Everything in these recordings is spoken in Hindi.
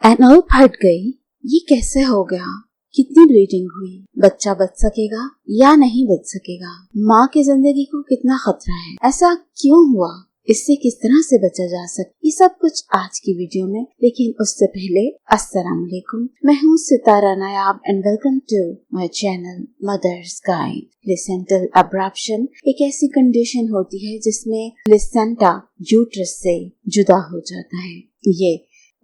एनल फट गई। ये कैसे हो गया? कितनी ब्लीडिंग हुई? बच्चा बच सकेगा या नहीं बच सकेगा? माँ की जिंदगी को कितना खतरा है? ऐसा क्यों हुआ? इससे किस तरह से बचा जा सकता? ये सब कुछ आज की वीडियो में, लेकिन उससे पहले अस्सलाम वालेकुम। मैं हूँ Sitara Nayab and welcome to my channel mother's guide. Placental abruption एक ऐसी कंडीशन होती है जिसमें प्लेसेंटा यूट्रस से जुदा हो जाता है। ये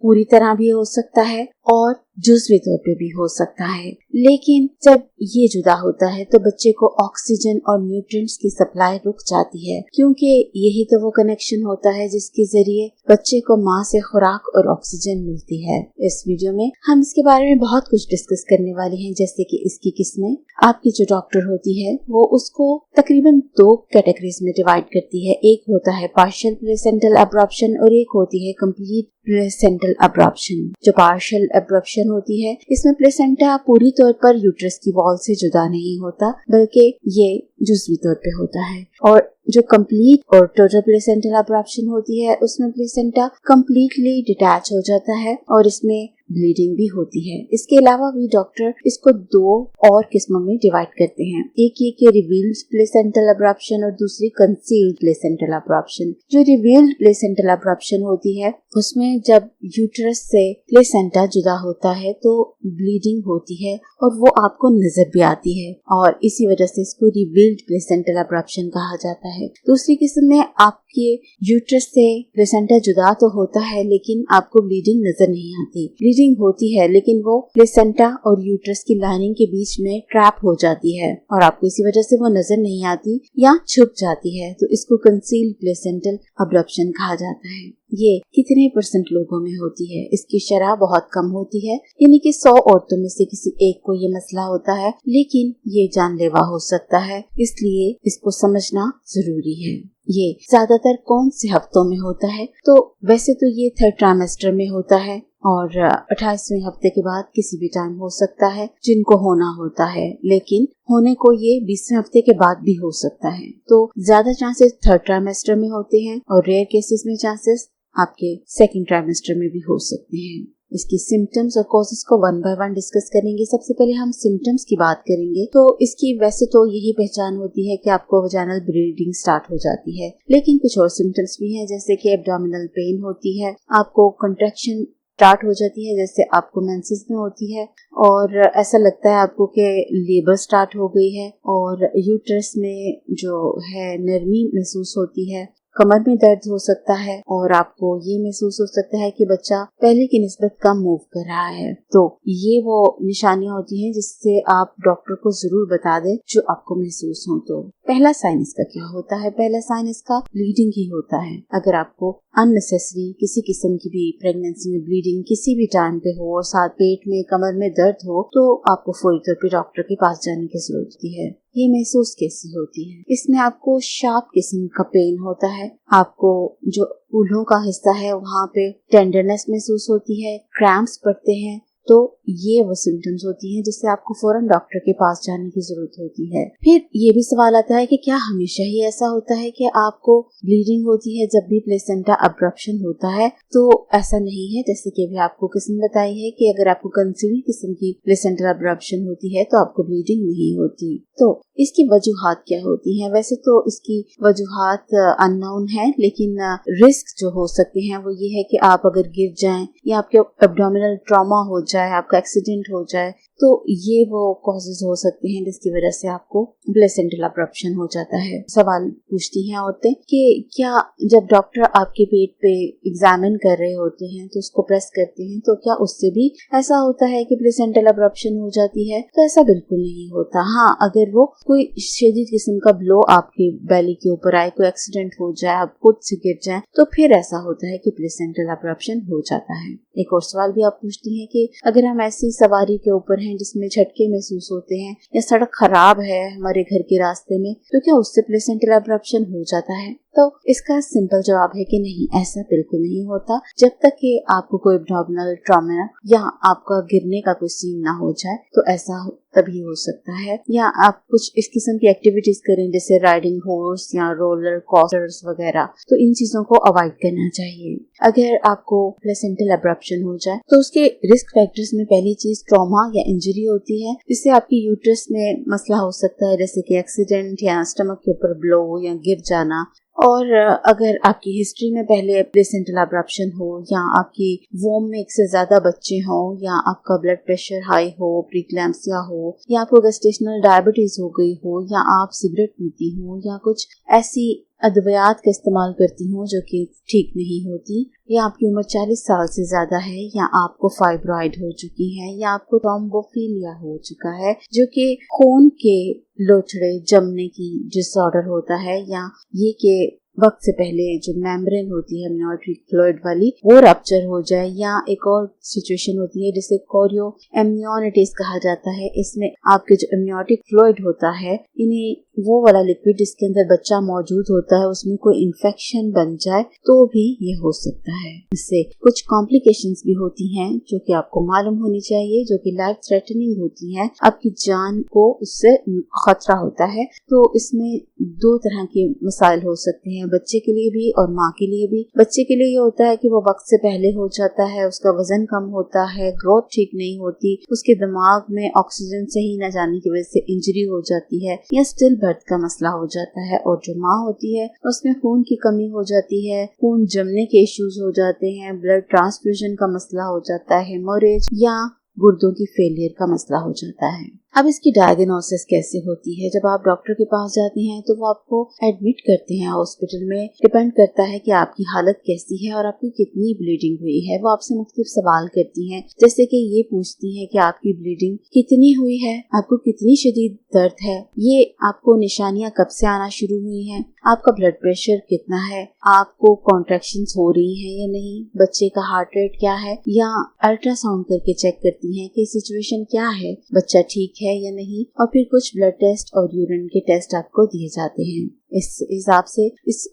पूरी तरह भी हो सकता है और जुज़वी तौर पे भी हो सकता है, लेकिन जब ये जुदा होता है तो बच्चे को ऑक्सीजन और न्यूट्रिएंट्स की सप्लाई रुक जाती है, क्योंकि यही तो वो कनेक्शन होता है जिसके जरिए बच्चे को माँ से खुराक और ऑक्सीजन मिलती है। इस वीडियो में हम इसके बारे में बहुत कुछ डिस्कस करने वाले हैं, जैसे कि इसकी किस्में। आपकी जो डॉक्टर होती है वो उसको तकरीबन 2 कैटेगरीज में डिवाइड करती है। एक होता है पार्शियल प्लेसेंटल अब्रप्शन और एक होती है कंप्लीट प्लेसेंटल अब्रप्शन। जो पार्शियल अब्रप्शन होती है, इसमें प्लेसेंटा पूरी तौर पर यूट्रस की वॉल से जुदा नहीं होता, बल्कि ये जुज़वी तौर पे होता है। और जो कंप्लीट और टोटल प्लेसेंटल अब्रप्शन होती है, उसमें प्लेसेंटा कंप्लीटली डिटैच हो जाता है और इसमें ब्लीडिंग भी होती है। इसके अलावा भी डॉक्टर इसको 2 और किस्मों में डिवाइड करते हैं। एक ये कि रिवील्ड प्लेसेंटल अब्रप्शन और दूसरी कंसील्ड प्लेसेंटल अब्रप्शन। जो रिवील्ड प्लेसेंटल अब्रप्शन होती है, उसमें जब यूट्रस से प्लेसेंटा जुदा होता है तो ब्लीडिंग होती है और वो आपको नजर भी आती है, और इसी वजह से इसको रिवील्ड प्लेसेंटल अब्रप्शन कहा जाता है। दूसरी किस्म में आपके यूट्रस से प्लेसेंटा जुदा तो होता है, लेकिन आपको ब्लीडिंग नजर नहीं आती। ब्लीडिंग होती है, लेकिन वो प्लेसेंटा और यूट्रस की लाइनिंग के बीच में ट्रैप हो जाती है और आपको इसी वजह से वो नजर नहीं आती या छुप जाती है। तो इसको कंसील्ड प्लेसेंटल अब्रप्शन कहा जाता है। ये कितने % लोगों में होती है? इसकी शरह बहुत कम होती है, यानी कि 100 औरतों में से किसी एक को ये मसला होता है, लेकिन ये जानलेवा हो सकता है, इसलिए इसको समझना जरूरी है। ये ज्यादातर कौन से हफ्तों में होता है? तो वैसे तो ये 3rd ट्राइमेस्टर में होता है और 28वें हफ्ते के बाद किसी भी टाइम हो सकता है जिनको होना होता है, लेकिन होने को ये 20वें हफ्ते के बाद भी हो सकता है। तो ज्यादा चांसेस 3rd ट्राइमेस्टर में होते हैं और रेयर केसेस में चांसेस आपके 2nd ट्राइमेस्टर में भी हो सकते हैं। इसकी सिम्टम्स और कॉजेस को 1 बाय 1 डिस्कस करेंगे। सबसे पहले हम सिम्टम्स की बात करेंगे। तो इसकी वैसे तो यही पहचान होती है कि आपको वजाइनल ब्लीडिंग स्टार्ट हो जाती है, लेकिन कुछ और सिम्टम्स भी हैं, जैसे कि एब्डोमिनल पेन होती है, आपको कंट्रैक्शन स्टार्ट हो जाती है जैसे आपको मेंसेस में होती है, और ऐसा लगता है आपको कि लेबर स्टार्ट हो गई है, और यूट्रस में जो है नरमी महसूस होती है, कमर में दर्द हो सकता है, और आपको ये महसूस हो सकता है कि बच्चा पहले की निस्बत कम मूव कर रहा है। तो ये वो निशानियां होती हैं जिससे आप डॉक्टर को जरूर बता दें जो आपको महसूस हो। तो पहला साइन इसका क्या होता है? पहला साइन इसका ब्लीडिंग ही होता है। अगर आपको अननेसेसरी किसी किस्म की भी प्रेगनेंसी में ब्लीडिंग किसी भी टाइम पे हो और साथ पेट में कमर में दर्द हो, तो आपको फौरी तौर पे डॉक्टर के पास जाने की जरूरत है। ये महसूस कैसी होती है? इसमें आपको शार्प किस्म का पेन होता है, आपको जो उल्हों का हिस्सा है वहाँ पे टेंडरनेस महसूस होती है, क्रैम्प्स पड़ते हैं। तो ये वो सिम्टम्स होती हैं जिससे आपको फौरन डॉक्टर के पास जाने की जरूरत होती है। फिर ये भी सवाल आता है कि क्या हमेशा ही ऐसा होता है कि आपको ब्लीडिंग होती है जब भी प्लेसेंटा अब्रप्शन होता है? तो ऐसा नहीं है। जैसे कि अभी आपको किस्म बताई है कि अगर आपको कंसील्ड किस्म की प्लेसेंटल अब्रप्शन होती है तो आपको ब्लीडिंग नहीं होती। तो इसकी वजूहात क्या होती हैं? वैसे तो इसकी वजूहात अननोन है, लेकिन रिस्क जो हो सकते हैं वो ये है कि आप अगर गिर जाएं या आपके एब्डोमिनल ट्रॉमा हो जाए, आपका एक्सीडेंट हो जाए, तो ये वो कॉजेज हो सकते हैं जिसकी वजह से आपको प्लेसेंटल अब्रप्शन हो जाता है। सवाल पूछती हैं औरतें कि क्या जब डॉक्टर आपके पेट पे एग्जामिन कर रहे होते हैं तो उसको प्रेस करते हैं, तो क्या उससे भी ऐसा होता है कि प्लेसेंटल अब्रप्शन हो जाती है? तो ऐसा बिल्कुल नहीं होता। हाँ, अगर वो कोई शदीद किस्म का ब्लो आपके बेली के ऊपर आए, कोई एक्सीडेंट हो जाए, आप खुद से गिर जाए, तो फिर ऐसा होता है कि प्लेसेंटल अब्रप्शन हो जाता है। एक और सवाल भी आप पूछती हैं कि अगर हम ऐसी सवारी के ऊपर हैं जिसमें झटके महसूस होते हैं या सड़क खराब है हमारे घर के रास्ते में, तो क्या उससे प्लेसेंटल अब्रप्शन हो जाता है? तो इसका सिंपल जवाब है कि नहीं, ऐसा बिल्कुल नहीं होता। जब तक कि आपको कोई एब्डोमिनल ट्रॉमा या आपका गिरने का कोई सीन ना हो जाए तो ऐसा तभी हो सकता है। या आप कुछ इस किस्म की एक्टिविटीज करें जैसे राइडिंग हॉर्स या रोलर कोस्टर्स वगैरह, तो इन चीजों को अवॉइड करना चाहिए। अगर आपको प्लेसेंटल एब्रप्शन हो जाए तो उसके रिस्क फैक्टर्स में पहली चीज ट्रॉमा या इंजरी होती है, जिससे आपकी यूट्रस में मसला हो सकता है, जैसे कि एक्सीडेंट या स्टमक के ऊपर ब्लो या गिर जाना। और अगर आपकी हिस्ट्री में पहले प्लेसेंटल एब्रप्शन हो या आपकी वोम में एक से ज्यादा बच्चे हों या आपका ब्लड प्रेशर हाई हो, प्रीक्लैम्सिया हो या आपको गेस्टेशनल डायबिटीज हो गई हो या आप सिगरेट पीती हो या कुछ ऐसी अद्वियात का इस्तेमाल करती हूँ जो कि ठीक नहीं होती, या आपकी उम्र 40 साल से ज्यादा है, या आपको फाइब्रॉइड हो चुकी है, या आपको थ्रोम्बोफिलिया हो चुका है जो कि खून के लोथड़े जमने की डिसऑर्डर होता है, या ये कि वक्त से पहले जो मेम्ब्रेन होती है एमनियोटिक फ्लूइड वाली वो रप्चर हो जाए, या एक और सिचुएशन होती है जिसे कोरियो एमनियोनिटिस कहा जाता है। इसमें आपके जो एमनियोटिक फ्लूइड होता है, इन्हें वो वाला लिक्विड जिसके अंदर बच्चा मौजूद होता है उसमें कोई इन्फेक्शन बन जाए तो भी ये हो सकता है। इससे कुछ कॉम्प्लिकेशंस भी होती हैं जो कि आपको मालूम होनी चाहिए, जो कि लाइफ थ्रेटनिंग होती है, आपकी जान को उससे खतरा होता है। तो इसमें दो तरह के मसाइल हो सकते हैं, बच्चे के लिए भी और माँ के लिए भी। बच्चे के लिए ये होता है कि वो वक्त से पहले हो जाता है, उसका वजन कम होता है, ग्रोथ ठीक नहीं होती, उसके दिमाग में ऑक्सीजन सही न जाने की वजह से इंजरी हो जाती है या स्टिल बर्थ का मसला हो जाता है। और जो माँ होती है उसमें खून की कमी हो जाती है, खून जमने के इश्यूज हो जाते हैं, ब्लड ट्रांसफ्यूजन का मसला हो जाता है, हेमोरेज या गुर्दों की फेलियर का मसला हो जाता है। अब इसकी डायग्नोसिस कैसे होती है? जब आप डॉक्टर के पास जाते हैं तो वो आपको एडमिट करते हैं हॉस्पिटल में। डिपेंड करता है कि आपकी हालत कैसी है और आपकी कितनी ब्लीडिंग हुई है। वो आपसे मुख्तलिफ सवाल करती हैं, जैसे कि ये पूछती है कि आपकी ब्लीडिंग कितनी हुई है, आपको कितनी शदीद दर्द है, ये आपको निशानियां कब से आना शुरू हुई हैं, आपका ब्लड प्रेशर कितना है, आपको कॉन्ट्रैक्शंस हो रही हैं या नहीं, बच्चे का हार्ट रेट क्या है, या अल्ट्रासाउंड करके चेक करती हैं कि सिचुएशन क्या है, बच्चा ठीक है या नहीं। और फिर कुछ ब्लड टेस्ट और यूरिन के टेस्ट आपको दिए जाते हैं। इस हिसाब से इस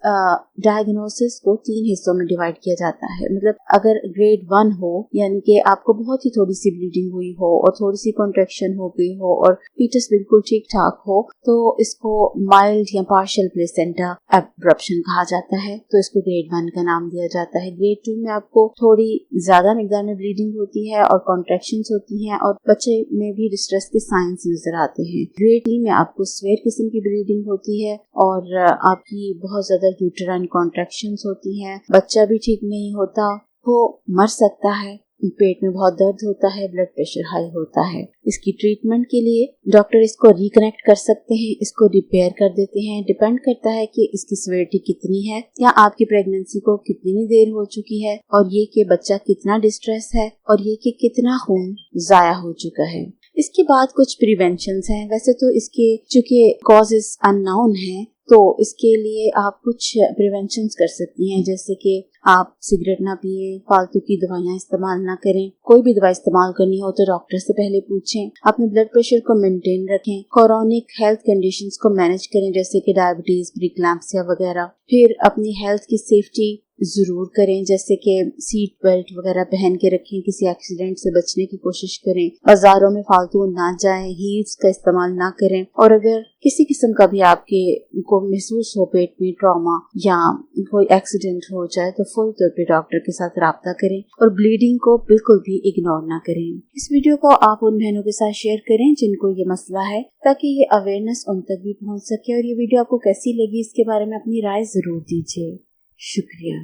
डायग्नोसिस को 3 हिस्सों में डिवाइड किया जाता है। मतलब अगर ग्रेड 1 हो, यानी कि आपको बहुत ही थोड़ी सी ब्लीडिंग हुई हो और थोड़ी सी कॉन्ट्रैक्शन हो गई हो और फीटस बिल्कुल ठीक ठाक हो, तो इसको माइल्ड या पार्शियल प्लेसेंटा एब्रप्शन कहा जाता है, तो इसको ग्रेड 1 का नाम दिया जाता है। ग्रेड 2 में आपको थोड़ी ज्यादा मिकदार में ब्लीडिंग होती है और कॉन्ट्रैक्शंस होती हैं और बच्चे में भी डिस्ट्रेस के साइंस नजर आते हैं। ग्रेड 3 में आपको स्वेयर किस्म की ब्लीडिंग होती है और आपकी बहुत ज्यादा यूटेराइन कॉन्ट्रैक्शंस होती हैं, बच्चा भी ठीक नहीं होता, वो मर सकता है, पेट में बहुत दर्द होता है, ब्लड प्रेशर हाई होता है। इसकी ट्रीटमेंट के लिए डॉक्टर इसको रिकनेक्ट कर सकते हैं, इसको रिपेयर कर देते हैं। डिपेंड करता है कि इसकी सीवियरिटी कितनी है या आपकी प्रेगनेंसी को कितनी देर हो चुकी है और ये कि बच्चा कितना डिस्ट्रेस है और ये कि कितना खून जाया हो चुका है। इसके बाद कुछ प्रिवेंशंस हैं। वैसे तो इसके चूंकि कॉजेस अननोन हैं तो इसके लिए आप कुछ प्रिवेंशंस कर सकती हैं, जैसे कि आप सिगरेट ना पिए, फालतू की दवाइयां इस्तेमाल ना करें, कोई भी दवाई इस्तेमाल करनी हो तो डॉक्टर से पहले पूछें, अपने ब्लड प्रेशर को मेंटेन रखें, क्रोनिक हेल्थ कंडीशंस को मैनेज करें जैसे कि डायबिटीज, प्रीक्लैम्सिया वगैरह। फिर अपनी हेल्थ की सेफ्टी जरूर करें, जैसे कि सीट बेल्ट वगैरह पहन के रखें, किसी एक्सीडेंट से बचने की कोशिश करें, बाजारों में फालतू ना जाएं, हील्स का इस्तेमाल ना करें, और अगर किसी किस्म का भी आपके को महसूस हो पेट में ट्रॉमा या कोई एक्सीडेंट हो जाए तो फौरी तौर पे डॉक्टर के साथ राब्ता करें और ब्लीडिंग को बिल्कुल भी इग्नोर ना करें। इस वीडियो को आप उन बहनों के साथ शेयर करें जिनको ये मसला है, ताकि ये अवेयरनेस उन तक भी पहुंच सके। और ये वीडियो आपको कैसी लगी इसके बारे में अपनी राय जरूर दीजिए। शुक्रिया।